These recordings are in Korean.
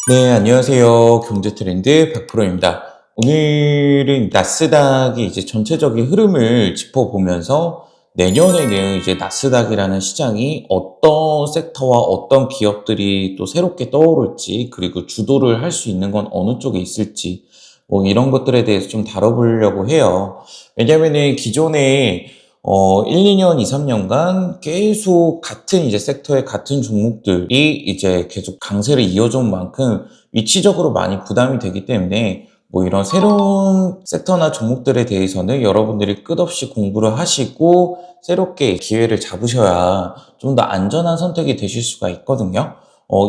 네, 안녕하세요. 경제트렌드 박프로입니다. 오늘은 나스닥이 이제 전체적인 흐름을 짚어보면서 내년에는 이제 나스닥이라는 시장이 어떤 섹터와 어떤 기업들이 또 새롭게 떠오를지, 그리고 주도를 할 수 있는 건 어느 쪽에 있을지, 뭐 이런 것들에 대해서 좀 다뤄보려고 해요. 왜냐면은 기존에 1, 2년, 2, 3년간 계속 같은 이제 섹터의 같은 종목들이 이제 계속 강세를 이어준 만큼 위치적으로 많이 부담이 되기 때문에 뭐 이런 새로운 섹터나 종목들에 대해서는 여러분들이 끝없이 공부를 하시고 새롭게 기회를 잡으셔야 좀 더 안전한 선택이 되실 수가 있거든요.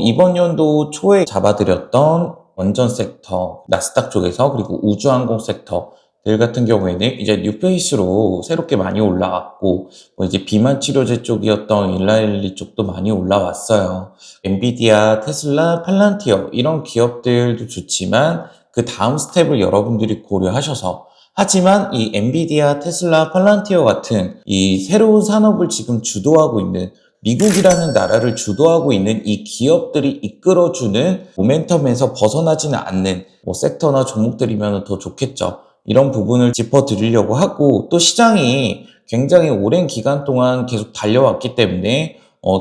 이번 연도 초에 잡아드렸던 원전 섹터, 나스닥 쪽에서 그리고 우주항공 섹터 들 같은 경우에는 이제 뉴페이스로 새롭게 많이 올라왔고, 뭐 이제 비만 치료제 쪽이었던 일라일리 쪽도 많이 올라왔어요. 엔비디아, 테슬라, 팔란티어 이런 기업들도 좋지만 그 다음 스텝을 여러분들이 고려하셔서, 하지만 이 엔비디아, 테슬라, 팔란티어 같은 이 새로운 산업을 지금 주도하고 있는, 미국이라는 나라를 주도하고 있는 이 기업들이 이끌어주는 모멘텀에서 벗어나지는 않는 뭐 섹터나 종목들이면 더 좋겠죠. 이런 부분을 짚어드리려고 하고, 또 시장이 굉장히 오랜 기간 동안 계속 달려왔기 때문에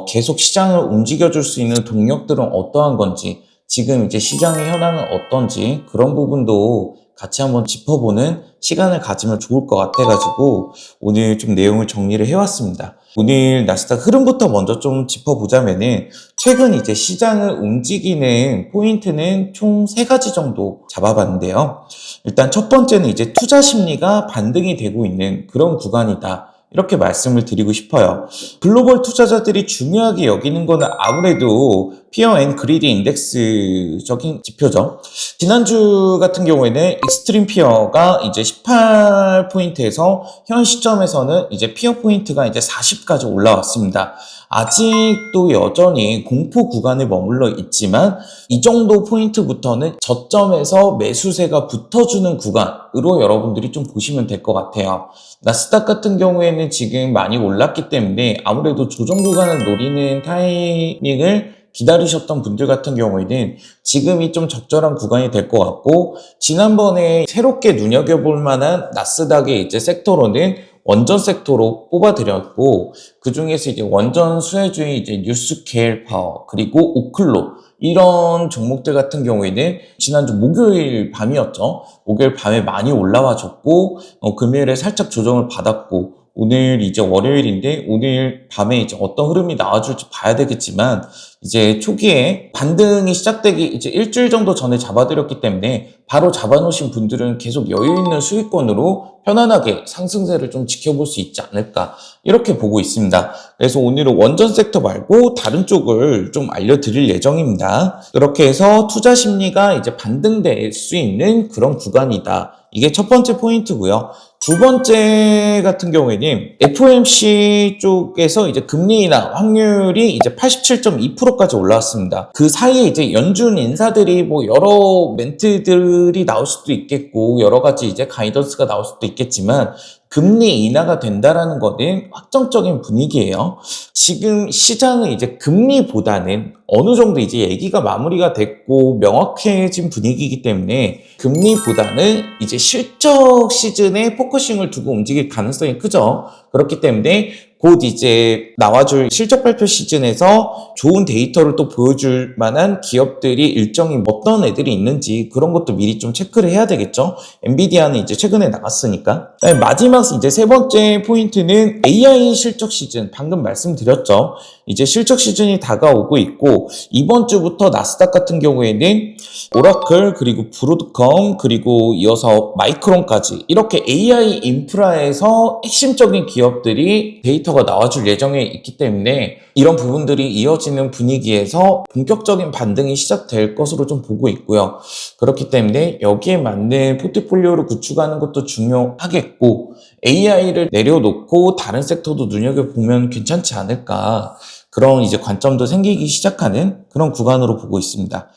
계속 시장을 움직여줄 수 있는 동력들은 어떠한 건지, 지금 이제 시장의 현황은 어떤지 그런 부분도 같이 한번 짚어보는 시간을 가지면 좋을 것 같아가지고 오늘 좀 내용을 정리를 해왔습니다. 오늘 나스닥 흐름부터 먼저 좀 짚어보자면은, 최근 이제 시장을 움직이는 포인트는 총 3가지 정도 잡아봤는데요. 일단 첫 번째는 이제 투자 심리가 반등이 되고 있는 그런 구간이다, 이렇게 말씀을 드리고 싶어요. 글로벌 투자자들이 중요하게 여기는 거는 아무래도 피어 앤 그리디 인덱스적인 지표죠. 지난주 같은 경우에는 익스트림 피어가 이제 18포인트에서 현 시점에서는 이제 피어 포인트가 이제 40까지 올라왔습니다. 아직도 여전히 공포 구간에 머물러 있지만 이 정도 포인트부터는 저점에서 매수세가 붙어주는 구간으로 여러분들이 좀 보시면 될 것 같아요. 나스닥 같은 경우에는 지금 많이 올랐기 때문에 아무래도 조정 구간을 노리는 타이밍을 기다리셨던 분들 같은 경우에는 지금이 좀 적절한 구간이 될 것 같고, 지난번에 새롭게 눈여겨볼 만한 나스닥의 이제 섹터로는 원전 섹터로 뽑아드렸고, 그 중에서 이제 원전 수혜주의 이제 뉴스케일 파워 그리고 오클로 이런 종목들 같은 경우에는 지난주 목요일 밤이었죠. 목요일 밤에 많이 올라와 줬고, 금요일에 살짝 조정을 받았고, 오늘 이제 월요일인데 오늘 밤에 이제 어떤 흐름이 나와줄지 봐야 되겠지만, 이제 초기에 반등이 시작되기 이제 일주일 정도 전에 잡아드렸기 때문에 바로 잡아놓으신 분들은 계속 여유 있는 수익권으로 편안하게 상승세를 좀 지켜볼 수 있지 않을까, 이렇게 보고 있습니다. 그래서 오늘은 원전 섹터 말고 다른 쪽을 좀 알려드릴 예정입니다. 그렇게 해서 투자 심리가 이제 반등될 수 있는 그런 구간이다, 이게 첫 번째 포인트고요. 두 번째 같은 경우에는 FOMC 쪽에서 이제 금리 인하 확률이 이제 87.2%까지 올라왔습니다. 그 사이에 이제 연준 인사들이 뭐 여러 멘트들이 나올 수도 있겠고, 여러 가지 이제 가이던스가 나올 수도 있겠지만, 금리 인하가 된다라는 것은 확정적인 분위기예요. 지금 시장은 이제 금리보다는 어느 정도 이제 얘기가 마무리가 됐고 명확해진 분위기이기 때문에 금리보다는 이제 실적 시즌에 포커싱을 두고 움직일 가능성이 크죠. 그렇기 때문에 곧 이제 나와줄 실적 발표 시즌에서 좋은 데이터를 또 보여줄 만한 기업들이 일정이 어떤 애들이 있는지 그런 것도 미리 좀 체크를 해야 되겠죠. 엔비디아는 이제 최근에 나갔으니까. 마지막 이제 세 번째 포인트는 AI 실적 시즌, 방금 말씀드렸죠. 이제 실적 시즌이 다가오고 있고, 이번 주부터 나스닥 같은 경우에는 오라클 그리고 브로드컴 그리고 이어서 마이크론까지 이렇게 AI 인프라에서 핵심적인 기업들이 데이터가 나와줄 예정에 있기 때문에 이런 부분들이 이어지는 분위기에서 본격적인 반등이 시작될 것으로 좀 보고 있고요. 그렇기 때문에 여기에 맞는 포트폴리오를 구축하는 것도 중요하겠고, AI를 내려놓고 다른 섹터도 눈여겨보면 괜찮지 않을까, 그런 이제 관점도 생기기 시작하는 그런 구간으로 보고 있습니다.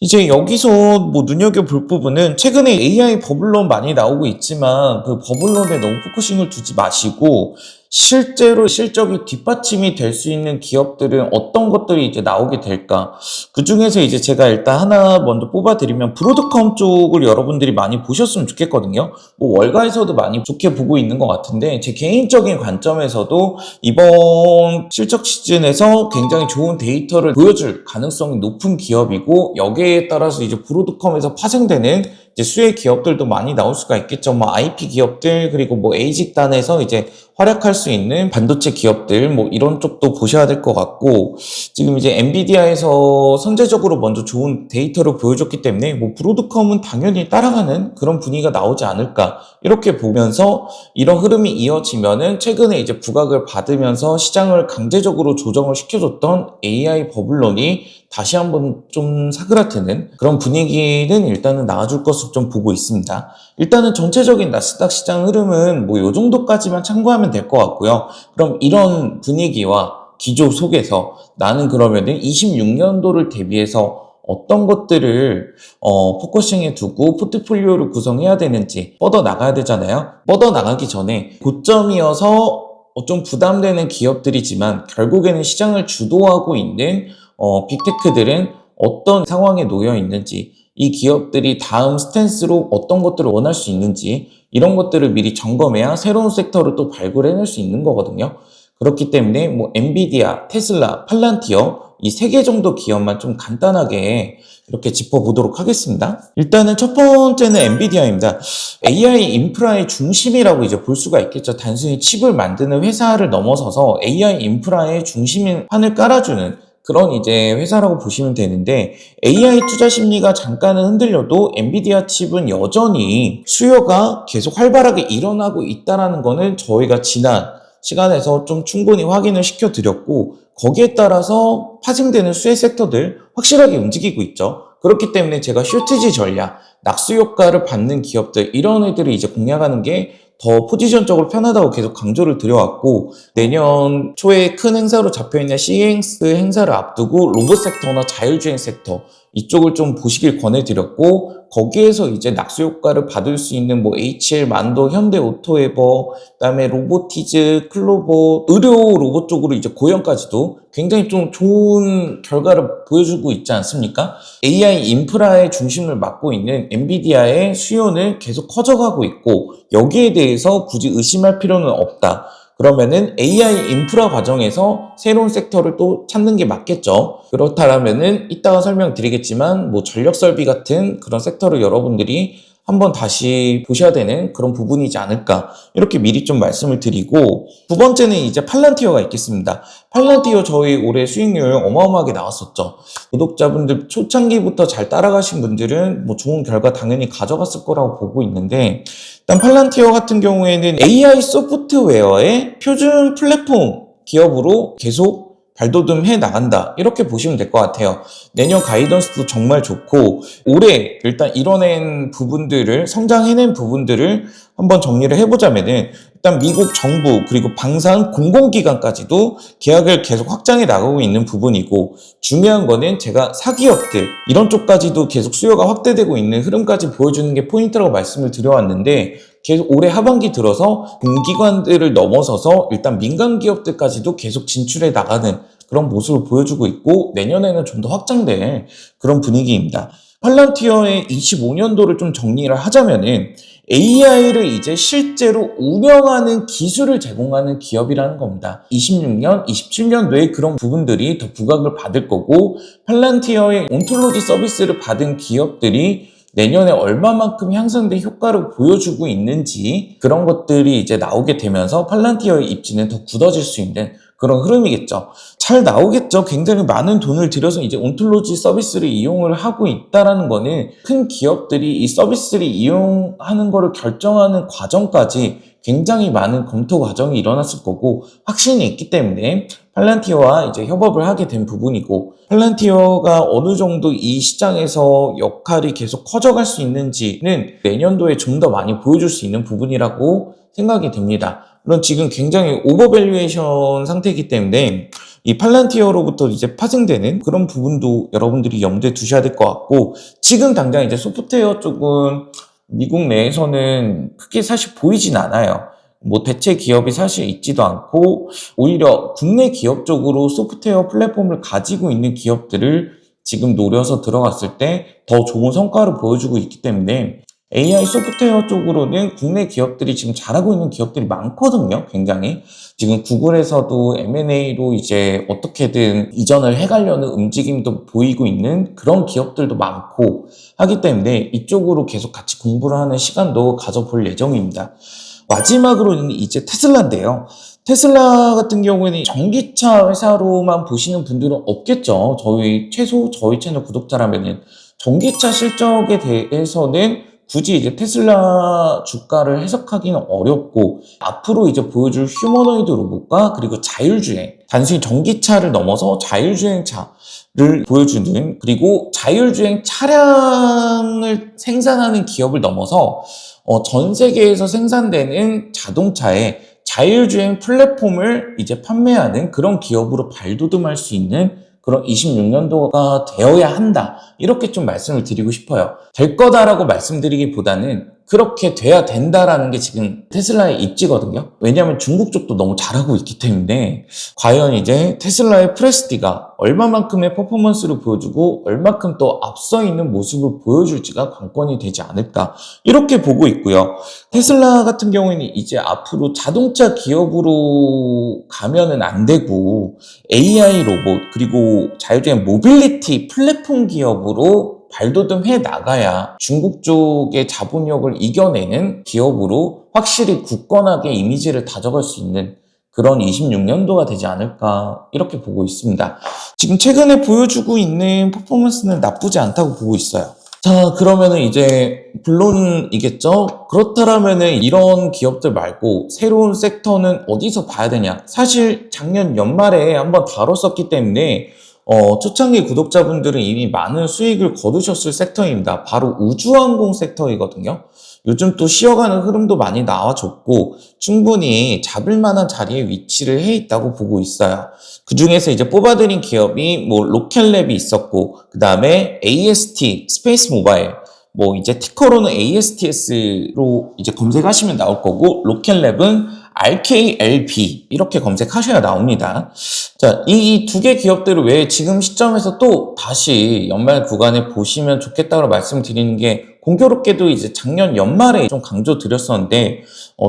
이제 여기서 뭐 눈여겨볼 부분은, 최근에 AI 버블론 많이 나오고 있지만 그 버블론에 너무 포커싱을 두지 마시고 실제로 실적이 뒷받침이 될 수 있는 기업들은 어떤 것들이 이제 나오게 될까? 그 중에서 이제 제가 일단 하나 먼저 뽑아드리면 브로드컴 쪽을 여러분들이 많이 보셨으면 좋겠거든요. 뭐 월가에서도 많이 좋게 보고 있는 것 같은데 제 개인적인 관점에서도 이번 실적 시즌에서 굉장히 좋은 데이터를 보여줄 가능성이 높은 기업이고 여기에 따라서 이제 브로드컴에서 파생되는 이제 수혜 기업들도 많이 나올 수가 있겠죠. 뭐 IP 기업들 그리고 뭐 에이직단에서 이제 활약할 수 있는 반도체 기업들 뭐 이런 쪽도 보셔야 될 것 같고 지금 이제 엔비디아에서 선제적으로 먼저 좋은 데이터를 보여줬기 때문에 뭐 브로드컴은 당연히 따라가는 그런 분위기가 나오지 않을까 이렇게 보면서 이런 흐름이 이어지면은 최근에 이제 부각을 받으면서 시장을 강제적으로 조정을 시켜줬던 AI 버블론이 다시 한번 좀 사그라드는 그런 분위기는 일단은 나아줄 것으로 좀 보고 있습니다. 일단은 전체적인 나스닥 시장 흐름은 뭐 요 정도까지만 참고하면 될 것 같고요. 그럼 이런 분위기와 기조 속에서 나는 그러면은 26년도를 대비해서 어떤 것들을 포커싱에 두고 포트폴리오를 구성해야 되는지 뻗어 나가야 되잖아요. 뻗어 나가기 전에 고점이어서 좀 부담되는 기업들이지만 결국에는 시장을 주도하고 있는 빅테크들은 어떤 상황에 놓여 있는지 이 기업들이 다음 스탠스로 어떤 것들을 원할 수 있는지 이런 것들을 미리 점검해야 새로운 섹터를 또 발굴해낼 수 있는 거거든요. 그렇기 때문에 뭐 엔비디아, 테슬라, 팔란티어 이 세 개 정도 기업만 좀 간단하게 이렇게 짚어보도록 하겠습니다. 일단은 첫 번째는 엔비디아입니다. AI 인프라의 중심이라고 이제 볼 수가 있겠죠. 단순히 칩을 만드는 회사를 넘어서서 AI 인프라의 중심인 판을 깔아주는 그런 이제 회사라고 보시면 되는데 AI 투자 심리가 잠깐은 흔들려도 엔비디아 칩은 여전히 수요가 계속 활발하게 일어나고 있다는 거는 저희가 지난 시간에서 좀 충분히 확인을 시켜드렸고 거기에 따라서 파생되는 수혜 섹터들 확실하게 움직이고 있죠. 그렇기 때문에 제가 쇼티지 전략, 낙수 효과를 받는 기업들 이런 애들을 이제 공략하는 게 더 포지션적으로 편하다고 계속 강조를 드려왔고 내년 초에 큰 행사로 잡혀있는 CES 행사를 앞두고 로봇 섹터나 자율주행 섹터 이쪽을 좀 보시길 권해드렸고 거기에서 이제 낙수 효과를 받을 수 있는 뭐 HL, 만도, 현대 오토에버, 그다음에 로보티즈, 클로버, 의료 로봇 쪽으로 이제 고연까지도 굉장히 좀 좋은 결과를 보여주고 있지 않습니까? AI 인프라의 중심을 맡고 있는 엔비디아의 수요는 계속 커져가고 있고 여기에 대해서 굳이 의심할 필요는 없다. 그러면은 AI 인프라 과정에서 새로운 섹터를 또 찾는 게 맞겠죠. 그렇다면은 이따가 설명드리겠지만 뭐 전력 설비 같은 그런 섹터를 여러분들이 한번 다시 보셔야 되는 그런 부분이지 않을까 이렇게 미리 좀 말씀을 드리고 두 번째는 이제 팔란티어가 있겠습니다. 팔란티어 저희 올해 수익률 어마어마하게 나왔었죠. 구독자분들 초창기부터 잘 따라가신 분들은 뭐 좋은 결과 당연히 가져갔을 거라고 보고 있는데 일단 팔란티어 같은 경우에는 AI 소프트웨어의 표준 플랫폼 기업으로 계속 발돋움해 나간다 이렇게 보시면 될 것 같아요. 내년 가이던스도 정말 좋고 올해 일단 이뤄낸 부분들을 성장해낸 부분들을 한번 정리를 해보자면은 일단 미국 정부 그리고 방산 공공기관까지도 계약을 계속 확장해 나가고 있는 부분이고 중요한 거는 제가 사기업들 이런 쪽까지도 계속 수요가 확대되고 있는 흐름까지 보여주는 게 포인트라고 말씀을 드려왔는데 계속 올해 하반기 들어서 공기관들을 넘어서서 일단 민간 기업들까지도 계속 진출해 나가는 그런 모습을 보여주고 있고 내년에는 좀 더 확장될 그런 분위기입니다. 팔란티어의 25년도를 좀 정리를 하자면은 AI를 이제 실제로 운영하는 기술을 제공하는 기업이라는 겁니다. 26년, 27년도에 그런 부분들이 더 부각을 받을 거고 팔란티어의 온톨로지 서비스를 받은 기업들이 내년에 얼마만큼 향상된 효과를 보여주고 있는지 그런 것들이 이제 나오게 되면서 팔란티어의 입지는 더 굳어질 수 있는 그런 흐름이겠죠. 잘 나오겠죠. 굉장히 많은 돈을 들여서 이제 온톨로지 서비스를 이용을 하고 있다라는 거는 큰 기업들이 이 서비스를 이용하는 거를 결정하는 과정까지 굉장히 많은 검토 과정이 일어났을 거고 확신이 있기 때문에 팔란티어와 이제 협업을 하게 된 부분이고 팔란티어가 어느 정도 이 시장에서 역할이 계속 커져갈 수 있는지는 내년도에 좀 더 많이 보여줄 수 있는 부분이라고 생각이 됩니다. 물론 지금 굉장히 오버밸류에이션 상태이기 때문에 이 팔란티어로부터 이제 파생되는 그런 부분도 여러분들이 염두에 두셔야 될 것 같고 지금 당장 이제 소프트웨어 쪽은 미국 내에서는 크게 사실 보이진 않아요. 뭐 대체 기업이 사실 있지도 않고 오히려 국내 기업 쪽으로 소프트웨어 플랫폼을 가지고 있는 기업들을 지금 노려서 들어갔을 때 더 좋은 성과를 보여주고 있기 때문에 AI 소프트웨어 쪽으로는 국내 기업들이 지금 잘하고 있는 기업들이 많거든요. 굉장히. 지금 구글에서도 M&A로 이제 어떻게든 이전을 해가려는 움직임도 보이고 있는 그런 기업들도 많고 하기 때문에 이쪽으로 계속 같이 공부를 하는 시간도 가져볼 예정입니다. 마지막으로는 이제 테슬라인데요. 테슬라 같은 경우에는 전기차 회사로만 보시는 분들은 없겠죠. 최소 저희 채널 구독자라면은 전기차 실적에 대해서는 굳이 이제 테슬라 주가를 해석하기는 어렵고 앞으로 이제 보여줄 휴머노이드 로봇과 그리고 자율주행, 단순히 전기차를 넘어서 자율주행차를 보여주는 그리고 자율주행 차량을 생산하는 기업을 넘어서 전 세계에서 생산되는 자동차에 자율주행 플랫폼을 이제 판매하는 그런 기업으로 발돋움할 수 있는 그런 26년도가 되어야 한다. 이렇게 좀 말씀을 드리고 싶어요. 될 거다라고 말씀드리기보다는 그렇게 돼야 된다라는 게 지금 테슬라의 입지거든요. 왜냐하면 중국 쪽도 너무 잘하고 있기 때문에 과연 이제 테슬라의 프레스티가 얼마만큼의 퍼포먼스를 보여주고 얼마큼 또 앞서 있는 모습을 보여줄지가 관건이 되지 않을까 이렇게 보고 있고요. 테슬라 같은 경우에는 이제 앞으로 자동차 기업으로 가면은 안 되고 AI 로봇 그리고 자율주행 모빌리티 플랫폼 기업으로 발돋움해 나가야 중국 쪽의 자본력을 이겨내는 기업으로 확실히 굳건하게 이미지를 다져갈 수 있는 그런 26년도가 되지 않을까 이렇게 보고 있습니다. 지금 최근에 보여주고 있는 퍼포먼스는 나쁘지 않다고 보고 있어요. 자, 그러면은 이제 본론이겠죠? 그렇다면은 이런 기업들 말고 새로운 섹터는 어디서 봐야 되냐? 사실 작년 연말에 한번 다뤘었기 때문에 초창기 구독자분들은 이미 많은 수익을 거두셨을 섹터입니다. 바로 우주항공 섹터이거든요. 요즘 또 쉬어가는 흐름도 많이 나와줬고 충분히 잡을 만한 자리에 위치를 해 있다고 보고 있어요. 그 중에서 이제 뽑아들인 기업이 뭐 로켓랩이 있었고 그 다음에 AST, 스페이스 모바일 뭐 이제 티커로는 ASTS로 이제 검색하시면 나올 거고 로켓랩은 RKLB 이렇게 검색하셔야 나옵니다. 자, 이 두 개 기업들을 왜 지금 시점에서 또 다시 연말 구간에 보시면 좋겠다고 말씀드리는 게 공교롭게도 이제 작년 연말에 좀 강조 드렸었는데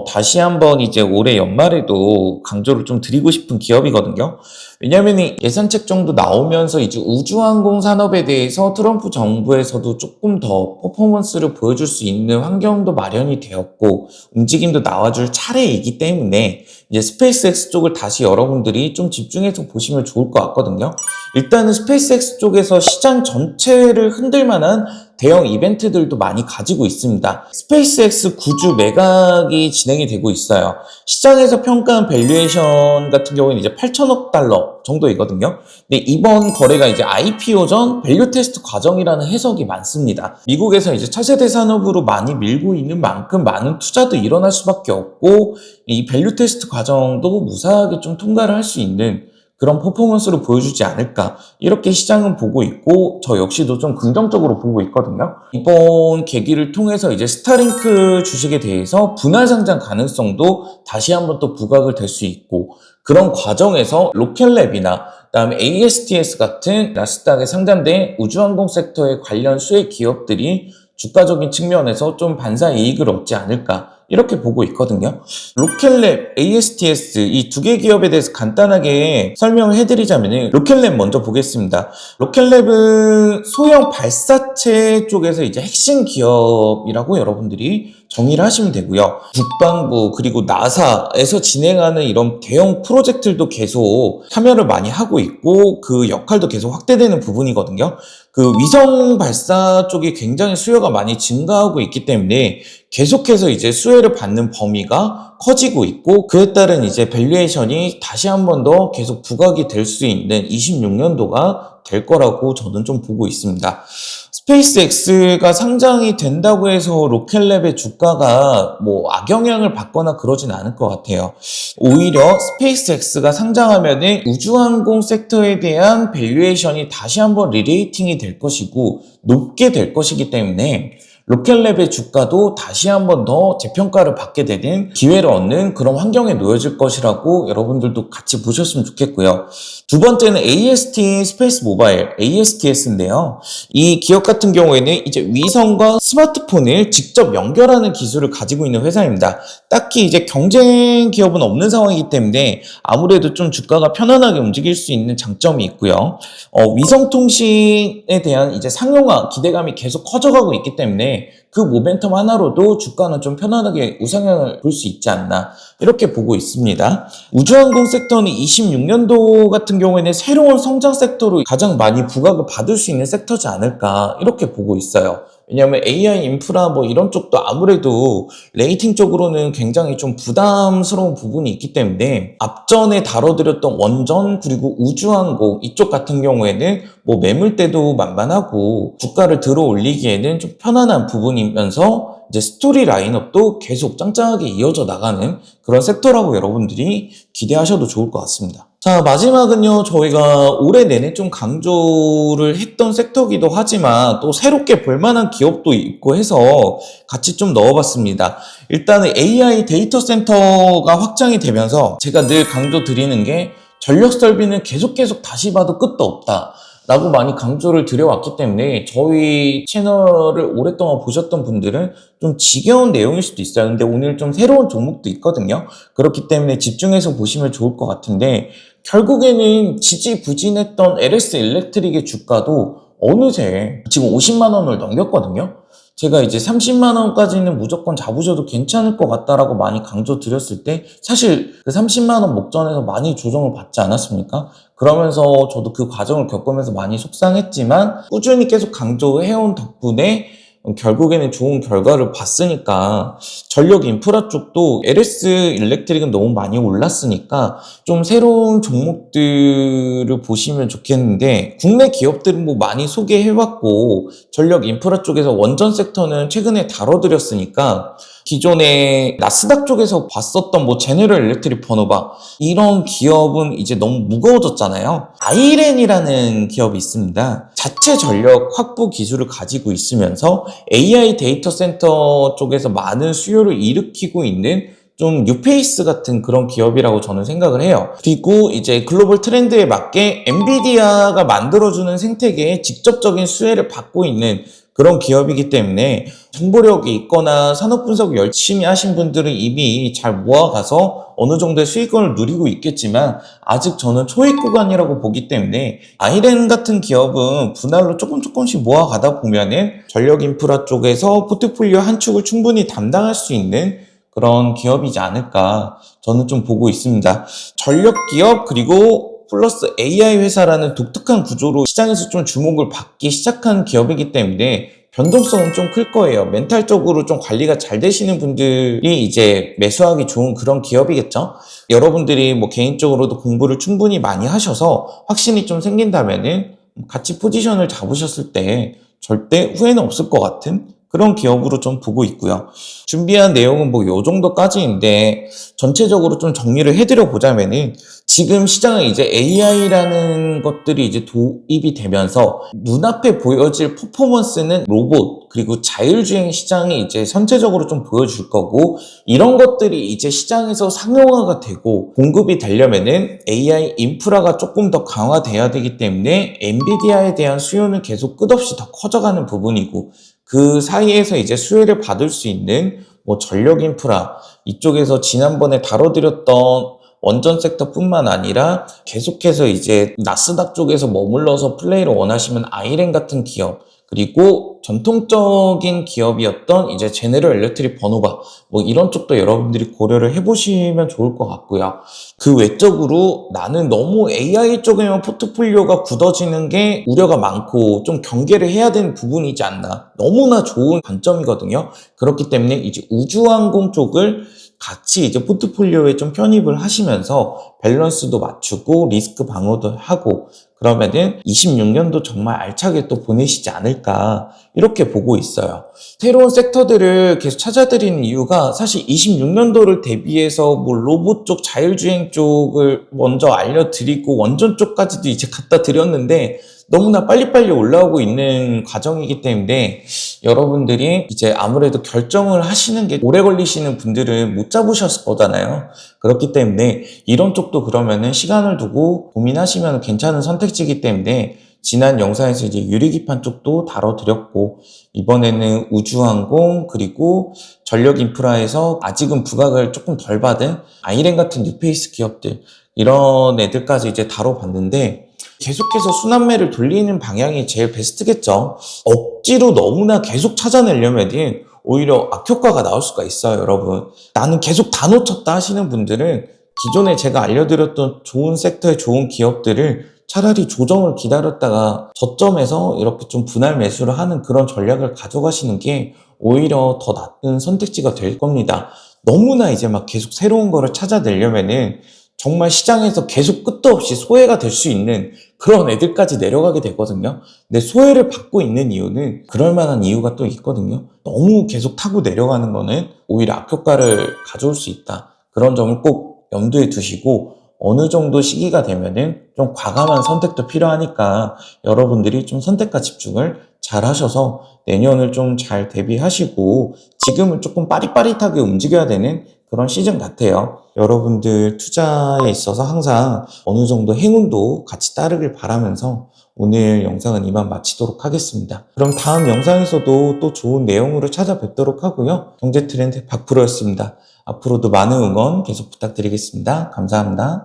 다시 한번 이제 올해 연말에도 강조를 좀 드리고 싶은 기업이거든요. 왜냐하면 예산책 정도 나오면서 이제 우주항공 산업에 대해서 트럼프 정부에서도 조금 더 퍼포먼스를 보여줄 수 있는 환경도 마련이 되었고 움직임도 나와줄 차례이기 때문에 이제 스페이스X 쪽을 다시 여러분들이 좀 집중해서 보시면 좋을 것 같거든요. 일단은 스페이스X 쪽에서 시장 전체를 흔들 만한 대형 이벤트들도 많이 가지고 있습니다. 스페이스X 구주 매각이 진행이 되고 있어요. 시장에서 평가한 밸류에이션 같은 경우는 이제 8천억 달러 정도이거든요. 근데 이번 거래가 이제 IPO 전 밸류 테스트 과정이라는 해석이 많습니다. 미국에서 이제 차세대 산업으로 많이 밀고 있는 만큼 많은 투자도 일어날 수밖에 없고 이 밸류 테스트 과정도 무사하게 좀 통과를 할 수 있는 그런 퍼포먼스를 보여주지 않을까 이렇게 시장은 보고 있고 저 역시도 좀 긍정적으로 보고 있거든요. 이번 계기를 통해서 이제 스타링크 주식에 대해서 분할 상장 가능성도 다시 한번 또 부각을 될 수 있고 그런 과정에서 로켓랩이나 그다음에 ASTS 같은 나스닥에 상장된 우주항공 섹터에 관련 수혜 기업들이 주가적인 측면에서 좀 반사 이익을 얻지 않을까 이렇게 보고 있거든요. 로켓랩, ASTS 이 두 개 기업에 대해서 간단하게 설명을 해드리자면 로켓랩 먼저 보겠습니다. 로켓랩은 소형 발사체 쪽에서 이제 핵심 기업이라고 여러분들이 정의를 하시면 되고요. 국방부 그리고 나사에서 진행하는 이런 대형 프로젝트들도 계속 참여를 많이 하고 있고 그 역할도 계속 확대되는 부분이거든요. 그 위성 발사 쪽이 굉장히 수요가 많이 증가하고 있기 때문에 계속해서 이제 수혜를 받는 범위가 커지고 있고 그에 따른 이제 밸류에이션이 다시 한 번 더 계속 부각이 될 수 있는 26년도가 될 거라고 저는 좀 보고 있습니다. 스페이스X가 상장이 된다고 해서 로켓랩의 주가가 뭐 악영향을 받거나 그러진 않을 것 같아요. 오히려 스페이스X가 상장하면은 우주항공 섹터에 대한 밸류에이션이 다시 한번 리레이팅이 될 것이고 높게 될 것이기 때문에 로켓랩의 주가도 다시 한번 더 재평가를 받게 되는 기회를 얻는 그런 환경에 놓여질 것이라고 여러분들도 같이 보셨으면 좋겠고요. 두 번째는 AST 스페이스 모바일, ASTS인데요. 이 기업 같은 경우에는 이제 위성과 스마트폰을 직접 연결하는 기술을 가지고 있는 회사입니다. 딱히 이제 경쟁 기업은 없는 상황이기 때문에 아무래도 좀 주가가 편안하게 움직일 수 있는 장점이 있고요. 위성통신에 대한 이제 상용화 기대감이 계속 커져가고 있기 때문에 그 모멘텀 하나로도 주가는 좀 편안하게 우상향을 볼 수 있지 않나 이렇게 보고 있습니다. 우주항공 섹터는 26년도 같은 경우에는 새로운 성장 섹터로 가장 많이 부각을 받을 수 있는 섹터지 않을까 이렇게 보고 있어요. 왜냐하면 AI 인프라 뭐 이런 쪽도 아무래도 레이팅 쪽으로는 굉장히 좀 부담스러운 부분이 있기 때문에 앞전에 다뤄드렸던 원전 그리고 우주항공 이쪽 같은 경우에는 뭐 매물대도 만만하고 주가를 들어 올리기에는 좀 편안한 부분이면서 이제 스토리 라인업도 계속 짱짱하게 이어져 나가는 그런 섹터라고 여러분들이 기대하셔도 좋을 것 같습니다. 자, 마지막은요, 저희가 올해 내내 좀 강조를 했던 섹터기도 하지만 또 새롭게 볼만한 기업도 있고 해서 같이 좀 넣어봤습니다. 일단은 AI 데이터 센터가 확장이 되면서 제가 늘 강조 드리는 게 전력 설비는 계속 다시 봐도 끝도 없다. 라고 많이 강조를 드려왔기 때문에 저희 채널을 오랫동안 보셨던 분들은 좀 지겨운 내용일 수도 있어요. 근데 오늘 좀 새로운 종목도 있거든요. 그렇기 때문에 집중해서 보시면 좋을 것 같은데 결국에는 지지부진했던 LS 일렉트릭의 주가도 어느새 지금 50만 원을 넘겼거든요. 제가 이제 30만 원까지는 무조건 잡으셔도 괜찮을 것 같다라고 많이 강조 드렸을 때 사실 그 30만 원 목전에서 많이 조정을 받지 않았습니까? 그러면서 저도 그 과정을 겪으면서 많이 속상했지만 꾸준히 계속 강조해온 덕분에 결국에는 좋은 결과를 봤으니까 전력 인프라 쪽도 LS 일렉트릭은 너무 많이 올랐으니까 좀 새로운 종목들을 보시면 좋겠는데 국내 기업들은 뭐 많이 소개해왔고 전력 인프라 쪽에서 원전 섹터는 최근에 다뤄드렸으니까 기존에 나스닥 쪽에서 봤었던 뭐 제너럴 일렉트릭 버노바 이런 기업은 이제 너무 무거워졌잖아요. 아이렌이라는 기업이 있습니다. 자체 전력 확보 기술을 가지고 있으면서 AI 데이터 센터 쪽에서 많은 수요를 일으키고 있는 좀 뉴페이스 같은 그런 기업이라고 저는 생각을 해요. 그리고 이제 글로벌 트렌드에 맞게 엔비디아가 만들어주는 생태계에 직접적인 수혜를 받고 있는 그런 기업이기 때문에 정보력이 있거나 산업 분석을 열심히 하신 분들은 이미 잘 모아가서 어느 정도의 수익권을 누리고 있겠지만 아직 저는 초입 구간이라고 보기 때문에 아이렌 같은 기업은 분할로 조금씩 모아가다 보면은 전력 인프라 쪽에서 포트폴리오 한 축을 충분히 담당할 수 있는 그런 기업이지 않을까 저는 좀 보고 있습니다. 전력 기업 그리고 플러스 AI 회사라는 독특한 구조로 시장에서 좀 주목을 받기 시작한 기업이기 때문에 변동성은 좀 클 거예요. 멘탈적으로 좀 관리가 잘 되시는 분들이 이제 매수하기 좋은 그런 기업이겠죠. 여러분들이 뭐 개인적으로도 공부를 충분히 많이 하셔서 확신이 좀 생긴다면은 같이 포지션을 잡으셨을 때 절대 후회는 없을 것 같은 그런 기업으로 좀 보고 있고요. 준비한 내용은 뭐 요 정도까지인데 전체적으로 좀 정리를 해드려 보자면은 지금 시장은 이제 AI라는 것들이 이제 도입이 되면서 눈앞에 보여질 퍼포먼스는 로봇 그리고 자율주행 시장이 이제 선체적으로 좀 보여줄 거고 이런 것들이 이제 시장에서 상용화가 되고 공급이 되려면은 AI 인프라가 조금 더 강화돼야 되기 때문에 엔비디아에 대한 수요는 계속 끝없이 더 커져가는 부분이고 그 사이에서 이제 수혜를 받을 수 있는 뭐 전력 인프라 이쪽에서 지난번에 다뤄드렸던 원전 섹터뿐만 아니라 계속해서 이제 나스닥 쪽에서 머물러서 플레이를 원하시면 아이렌 같은 기업 그리고 전통적인 기업이었던 이제 제너럴 일렉트릭 버노바 뭐 이런 쪽도 여러분들이 고려를 해보시면 좋을 것 같고요. 그 외적으로 나는 너무 AI 쪽에만 포트폴리오가 굳어지는 게 우려가 많고 좀 경계를 해야 되는 부분이지 않나. 너무나 좋은 관점이거든요. 그렇기 때문에 이제 우주항공 쪽을 같이 이제 포트폴리오에 좀 편입을 하시면서 밸런스도 맞추고 리스크 방어도 하고 그러면은 26년도 정말 알차게 또 보내시지 않을까 이렇게 보고 있어요. 새로운 섹터들을 계속 찾아드리는 이유가 사실 26년도를 대비해서 뭐 로봇 쪽, 자율주행 쪽을 먼저 알려드리고 원전 쪽까지도 이제 갖다 드렸는데 너무나 빨리빨리 올라오고 있는 과정이기 때문에 여러분들이 이제 아무래도 결정을 하시는 게 오래 걸리시는 분들은 못 잡으셨을 거잖아요. 그렇기 때문에 이런 쪽도 그러면은 시간을 두고 고민하시면 괜찮은 선택지이기 때문에 지난 영상에서 이제 유리기판 쪽도 다뤄드렸고, 이번에는 우주항공 그리고 전력 인프라에서 아직은 부각을 조금 덜 받은 아이렌 같은 뉴페이스 기업들, 이런 애들까지 이제 다뤄봤는데, 계속해서 순환매를 돌리는 방향이 제일 베스트겠죠. 억지로 너무나 계속 찾아내려면 오히려 악효과가 나올 수가 있어요, 여러분. 나는 계속 다 놓쳤다 하시는 분들은 기존에 제가 알려드렸던 좋은 섹터의 좋은 기업들을 차라리 조정을 기다렸다가 저점에서 이렇게 좀 분할 매수를 하는 그런 전략을 가져가시는 게 오히려 더 나은 선택지가 될 겁니다. 너무나 이제 막 계속 새로운 거를 찾아내려면은 정말 시장에서 계속 끝도 없이 소외가 될 수 있는 그런 애들까지 내려가게 되거든요. 근데 소외를 받고 있는 이유는 그럴 만한 이유가 또 있거든요. 너무 계속 타고 내려가는 거는 오히려 악효과를 가져올 수 있다. 그런 점을 꼭 염두에 두시고, 어느 정도 시기가 되면은 좀 과감한 선택도 필요하니까 여러분들이 좀 선택과 집중을 잘 하셔서 내년을 좀 잘 대비하시고, 지금은 조금 빠릿빠릿하게 움직여야 되는 그런 시즌 같아요. 여러분들 투자에 있어서 항상 어느 정도 행운도 같이 따르길 바라면서 오늘 영상은 이만 마치도록 하겠습니다. 그럼 다음 영상에서도 또 좋은 내용으로 찾아뵙도록 하고요. 경제 트렌드 박프로였습니다. 앞으로도 많은 응원 계속 부탁드리겠습니다. 감사합니다.